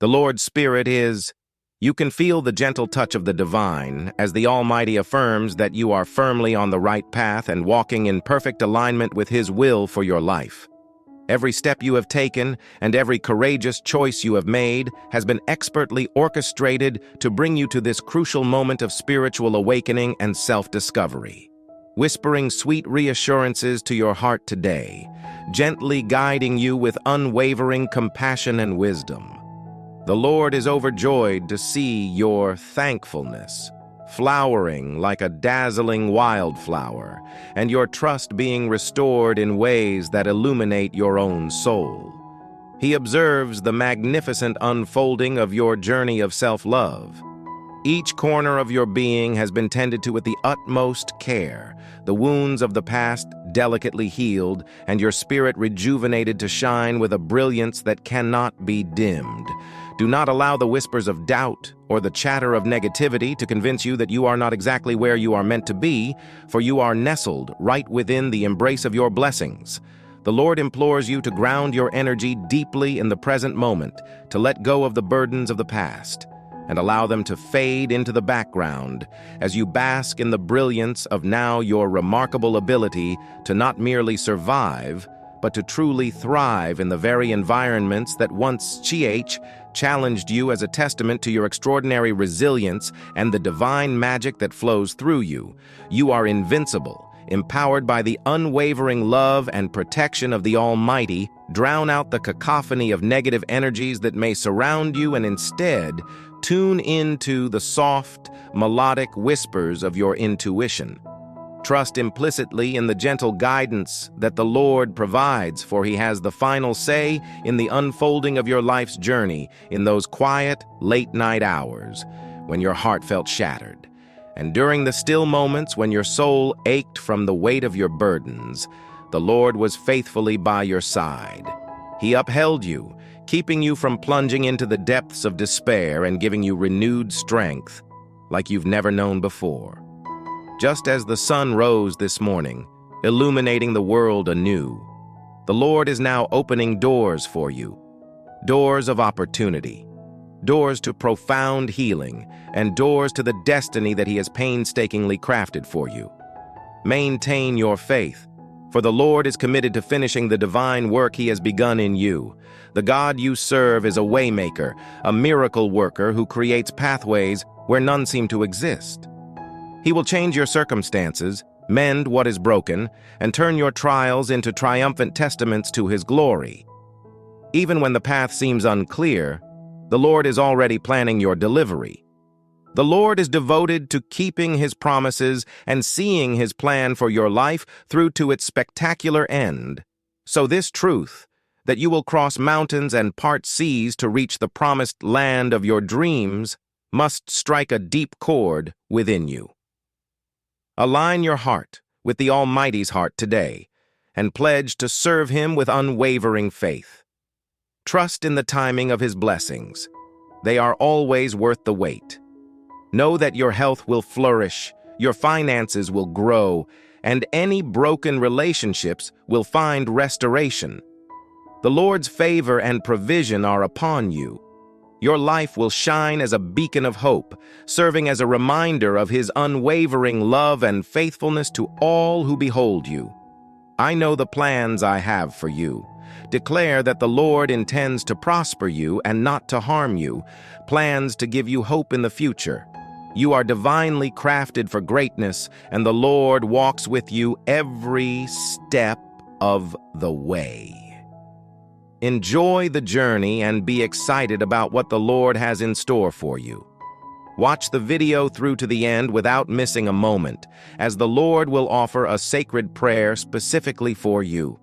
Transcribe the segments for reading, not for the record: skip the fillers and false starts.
The Lord's Spirit is. You can feel the gentle touch of the divine as the Almighty affirms that you are firmly on the right path and walking in perfect alignment with His will for your life. Every step you have taken and every courageous choice you have made has been expertly orchestrated to bring you to this crucial moment of spiritual awakening and self-discovery. Whispering sweet reassurances to your heart today, gently guiding you with unwavering compassion and wisdom. The Lord is overjoyed to see your thankfulness, flowering like a dazzling wildflower, and your trust being restored in ways that illuminate your own soul. He observes the magnificent unfolding of your journey of self-love. Each corner of your being has been tended to with the utmost care, the wounds of the past delicately healed, and your spirit rejuvenated to shine with a brilliance that cannot be dimmed. Do not allow the whispers of doubt or the chatter of negativity to convince you that you are not exactly where you are meant to be, for you are nestled right within the embrace of your blessings. The Lord implores you to ground your energy deeply in the present moment, to let go of the burdens of the past, and allow them to fade into the background as you bask in the brilliance of now your remarkable ability to not merely survive, but to truly thrive in the very environments that once challenged you, as a testament to your extraordinary resilience and the divine magic that flows through you. You are invincible, empowered by the unwavering love and protection of the Almighty. Drown out the cacophony of negative energies that may surround you and instead tune into the soft, melodic whispers of your intuition. Trust implicitly in the gentle guidance that the Lord provides, for He has the final say in the unfolding of your life's journey, in those quiet, late-night hours when your heart felt shattered, and during the still moments when your soul ached from the weight of your burdens. The Lord was faithfully by your side. He upheld you, keeping you from plunging into the depths of despair and giving you renewed strength like you've never known before. Just as the sun rose this morning, illuminating the world anew, the Lord is now opening doors for you, doors of opportunity, doors to profound healing, and doors to the destiny that He has painstakingly crafted for you. Maintain your faith, for the Lord is committed to finishing the divine work He has begun in you. The God you serve is a waymaker, a miracle worker who creates pathways where none seem to exist. He will change your circumstances, mend what is broken, and turn your trials into triumphant testaments to His glory. Even when the path seems unclear, the Lord is already planning your delivery. The Lord is devoted to keeping His promises and seeing His plan for your life through to its spectacular end. So this truth, that you will cross mountains and part seas to reach the promised land of your dreams, must strike a deep chord within you. Align your heart with the Almighty's heart today, and pledge to serve Him with unwavering faith. Trust in the timing of His blessings. They are always worth the wait. Know that your health will flourish, your finances will grow, and any broken relationships will find restoration. The Lord's favor and provision are upon you. Your life will shine as a beacon of hope, serving as a reminder of His unwavering love and faithfulness to all who behold you. I know the plans I have for you. Declare that the Lord intends to prosper you and not to harm you, plans to give you hope in the future. You are divinely crafted for greatness, and the Lord walks with you every step of the way. Enjoy the journey and be excited about what the Lord has in store for you. Watch the video through to the end without missing a moment, as the Lord will offer a sacred prayer specifically for you.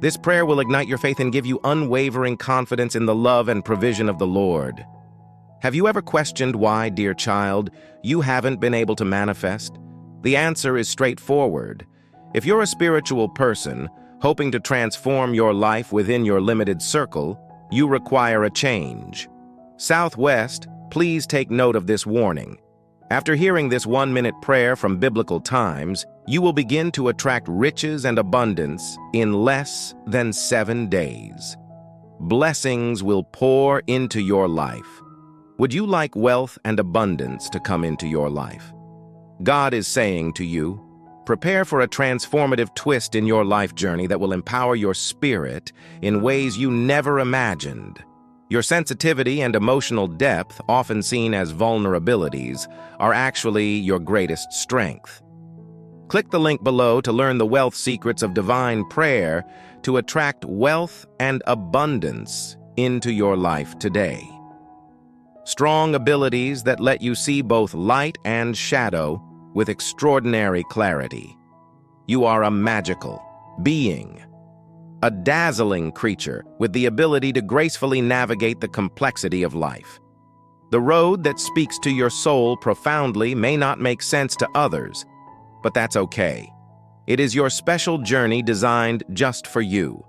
This prayer will ignite your faith and give you unwavering confidence in the love and provision of the Lord. Have you ever questioned why, dear child, you haven't been able to manifest? The answer is straightforward. If you're a spiritual person, hoping to transform your life within your limited circle, you require a change. Southwest, please take note of this warning. After hearing this 1-minute prayer from biblical times, you will begin to attract riches and abundance in less than 7 days. Blessings will pour into your life. Would you like wealth and abundance to come into your life? God is saying to you, prepare for a transformative twist in your life journey that will empower your spirit in ways you never imagined. Your sensitivity and emotional depth, often seen as vulnerabilities, are actually your greatest strength. Click the link below to learn the wealth secrets of divine prayer to attract wealth and abundance into your life today. Strong abilities that let you see both light and shadow with extraordinary clarity. You are a magical being, a dazzling creature with the ability to gracefully navigate the complexity of life. The road that speaks to your soul profoundly may not make sense to others, but that's okay. It is your special journey designed just for you.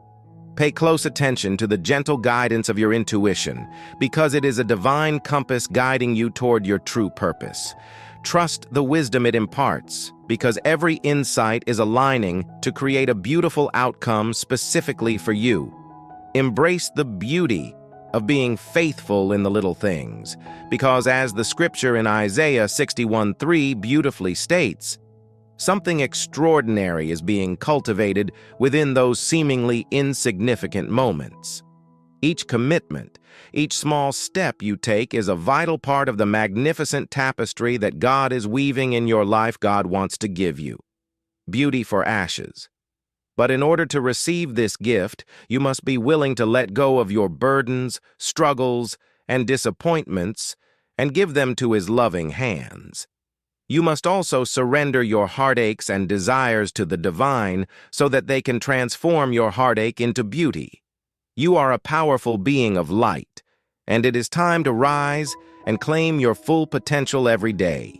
Pay close attention to the gentle guidance of your intuition, because it is a divine compass guiding you toward your true purpose. Trust the wisdom it imparts, because every insight is aligning to create a beautiful outcome specifically for you. Embrace the beauty of being faithful in the little things, because as the scripture in Isaiah 61:3 beautifully states, something extraordinary is being cultivated within those seemingly insignificant moments. Each commitment, each small step you take is a vital part of the magnificent tapestry that God is weaving in your life. God wants to give you beauty for ashes. But in order to receive this gift, you must be willing to let go of your burdens, struggles, and disappointments and give them to His loving hands. You must also surrender your heartaches and desires to the divine so that they can transform your heartache into beauty. You are a powerful being of light, and it is time to rise and claim your full potential every day.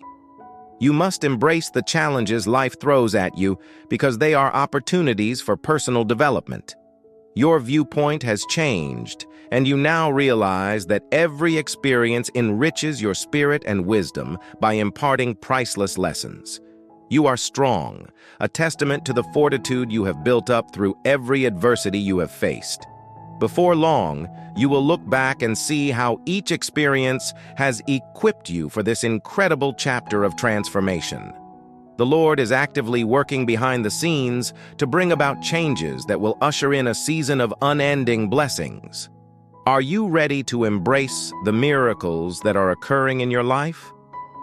You must embrace the challenges life throws at you because they are opportunities for personal development. Your viewpoint has changed, and you now realize that every experience enriches your spirit and wisdom by imparting priceless lessons. You are strong, a testament to the fortitude you have built up through every adversity you have faced. Before long, you will look back and see how each experience has equipped you for this incredible chapter of transformation. The Lord is actively working behind the scenes to bring about changes that will usher in a season of unending blessings. Are you ready to embrace the miracles that are occurring in your life?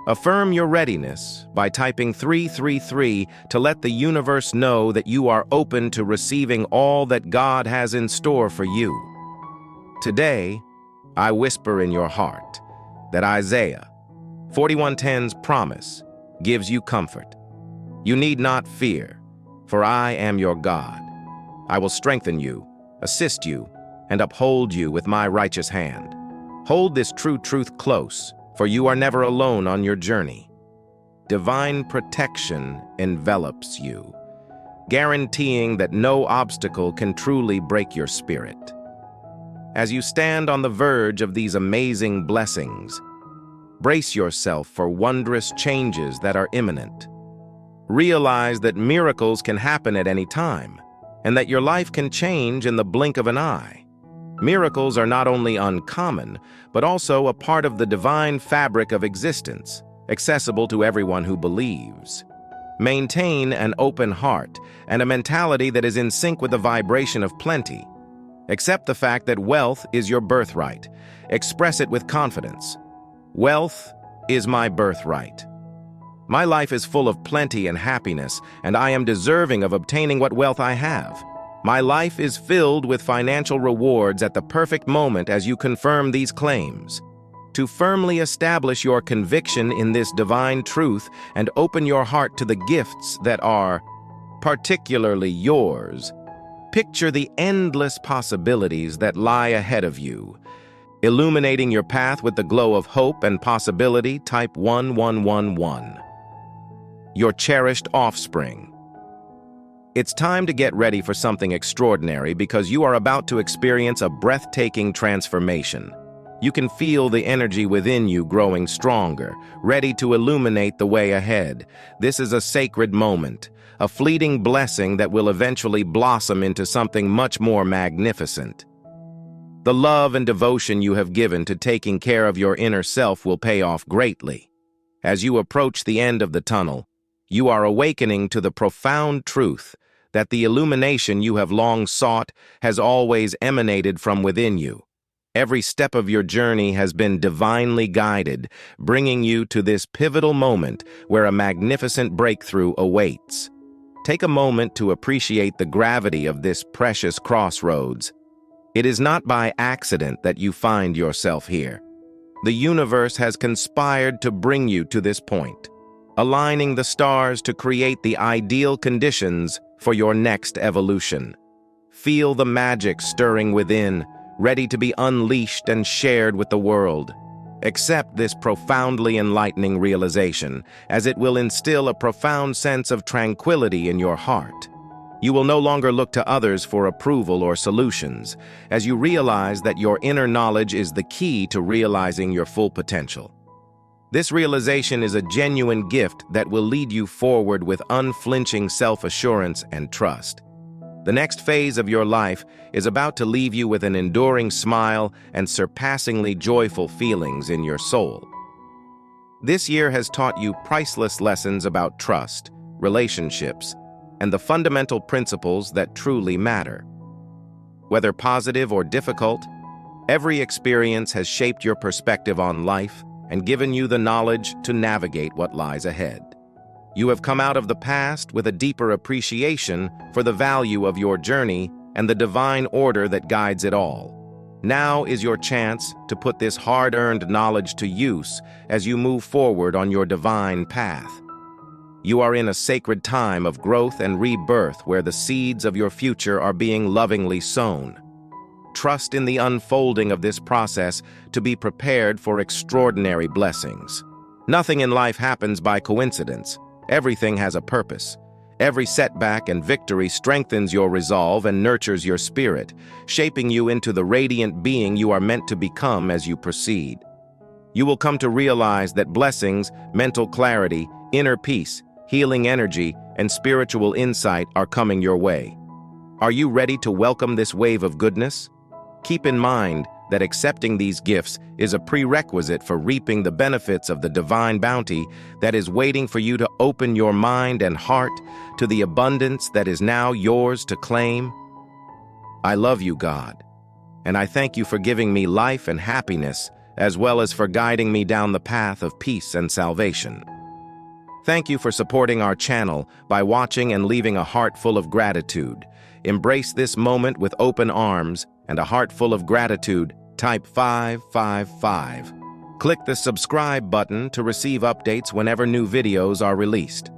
Affirm your readiness by typing 333 to let the universe know that you are open to receiving all that God has in store for you. Today, I whisper in your heart that Isaiah 41:10's promise gives you comfort. You need not fear, for I am your God. I will strengthen you, assist you, and uphold you with my righteous hand. Hold this true truth close, for you are never alone on your journey. Divine protection envelops you, guaranteeing that no obstacle can truly break your spirit. As you stand on the verge of these amazing blessings, brace yourself for wondrous changes that are imminent. Realize that miracles can happen at any time, and that your life can change in the blink of an eye. Miracles are not only uncommon, but also a part of the divine fabric of existence, accessible to everyone who believes. Maintain an open heart and a mentality that is in sync with the vibration of plenty. Accept the fact that wealth is your birthright. Express it with confidence. Wealth is my birthright. My life is full of plenty and happiness, and I am deserving of obtaining what wealth I have. My life is filled with financial rewards at the perfect moment as you confirm these claims. To firmly establish your conviction in this divine truth and open your heart to the gifts that are particularly yours, picture the endless possibilities that lie ahead of you. Illuminating your path with the glow of hope and possibility, type 1111. Your cherished offspring. It's time to get ready for something extraordinary because you are about to experience a breathtaking transformation. You can feel the energy within you growing stronger, ready to illuminate the way ahead. This is a sacred moment, a fleeting blessing that will eventually blossom into something much more magnificent. The love and devotion you have given to taking care of your inner self will pay off greatly. As you approach the end of the tunnel, you are awakening to the profound truth that the illumination you have long sought has always emanated from within you. Every step of your journey has been divinely guided, bringing you to this pivotal moment where a magnificent breakthrough awaits. Take a moment to appreciate the gravity of this precious crossroads. It is not by accident that you find yourself here. The universe has conspired to bring you to this point, aligning the stars to create the ideal conditions for your next evolution. Feel the magic stirring within, ready to be unleashed and shared with the world. Accept this profoundly enlightening realization, as it will instill a profound sense of tranquility in your heart. You will no longer look to others for approval or solutions, as you realize that your inner knowledge is the key to realizing your full potential. This realization is a genuine gift that will lead you forward with unflinching self-assurance and trust. The next phase of your life is about to leave you with an enduring smile and surpassingly joyful feelings in your soul. This year has taught you priceless lessons about trust, relationships, and the fundamental principles that truly matter. Whether positive or difficult, every experience has shaped your perspective on life and given you the knowledge to navigate what lies ahead. You have come out of the past with a deeper appreciation for the value of your journey and the divine order that guides it all. Now is your chance to put this hard-earned knowledge to use as you move forward on your divine path. You are in a sacred time of growth and rebirth where the seeds of your future are being lovingly sown. Trust in the unfolding of this process to be prepared for extraordinary blessings. Nothing in life happens by coincidence. Everything has a purpose. Every setback and victory strengthens your resolve and nurtures your spirit, shaping you into the radiant being you are meant to become as you proceed. You will come to realize that blessings, mental clarity, inner peace, healing energy, and spiritual insight are coming your way. Are you ready to welcome this wave of goodness? Keep in mind that accepting these gifts is a prerequisite for reaping the benefits of the divine bounty that is waiting for you to open your mind and heart to the abundance that is now yours to claim. I love you, God, and I thank you for giving me life and happiness, as well as for guiding me down the path of peace and salvation. Thank you for supporting our channel by watching and leaving a heart full of gratitude. Embrace this moment with open arms and a heart full of gratitude. Type 555. Click the subscribe button to receive updates whenever new videos are released.